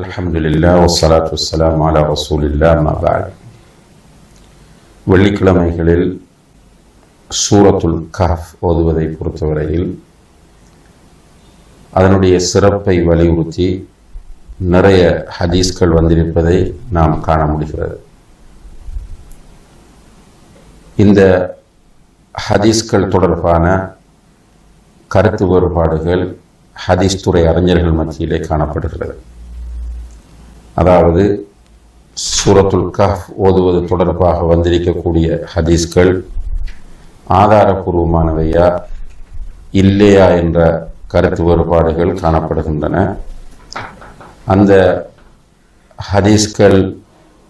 அல்ஹம்துலில்லாஹ் வஸ்ஸலாத்து வஸ்ஸலாமு அலா ரசூலில்லாஹ் அம்மா பஅத். வெள்ளிக்கிழமைகளில் சூரத்துல் கஹஃப் ஓதுவதை பொறுத்தவரையில் அதனுடைய சிறப்பை வலியுறுத்தி நிறைய ஹதீஸ்கள் வந்திருப்பதை நாம் காண முடிகிறது. இந்த ஹதீஸ்கள் தொடர்பான கருத்து வேறுபாடுகள் ஹதீஸ் துறை அறிஞர்கள் மத்தியிலே காணப்படுகிறது. அதாவது சூரத்துல் கஹ்ஃப் ஓதுவது தொடர்பாக வந்திருக்கக்கூடிய ஹதீஸ்கள் ஆதாரபூர்வமானவையா இல்லையா என்ற கருத்து வேறுபாடுகள் காணப்படுகின்றன. அந்த ஹதீஸ்கள்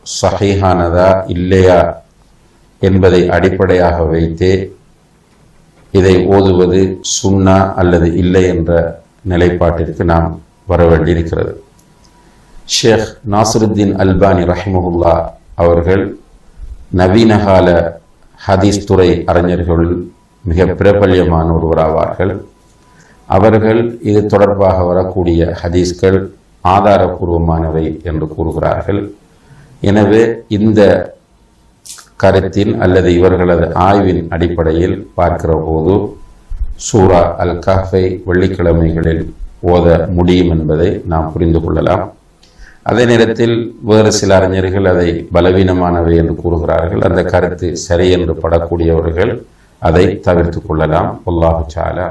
சஹீஹானதா இல்லையா என்பதை அடிப்படையாக வைத்தே இதை ஓதுவது சுன்னா அல்லது இல்லை என்ற நிலைப்பாட்டிற்கு நாம் வர வேண்டியிருக்கிறது. ஷேக் நாசிருத்தீன் அல்பானி ரஹிமஹுல்லா அவர்கள் நவீனகால ஹதீஸ் துறை அறிஞர்கள் மிக பிரபல்யமான ஒருவராவார்கள். அவர்கள் இது தொடர்பாக வரக்கூடிய ஹதீஸ்கள் ஆதாரபூர்வமானவை என்று கூறுகிறார்கள். எனவே இந்த கருத்தின் அல்லது இவர்களது ஆய்வின் அடிப்படையில் பார்க்கிற போது சூரா அல் கஹ்ஃபை வெள்ளிக்கிழமைகளில் ஓத முடியும் என்பதை நாம் புரிந்து கொள்ளலாம். அதே நேரத்தில் வேறு சில அறிஞர்கள் அதை பலவீனமானவை என்று கூறுகிறார்கள். அந்த கருத்து சரி என்று படக்கூடியவர்கள் அதை தவிர்த்து கொள்ளலாம். அல்லாஹு தஆலா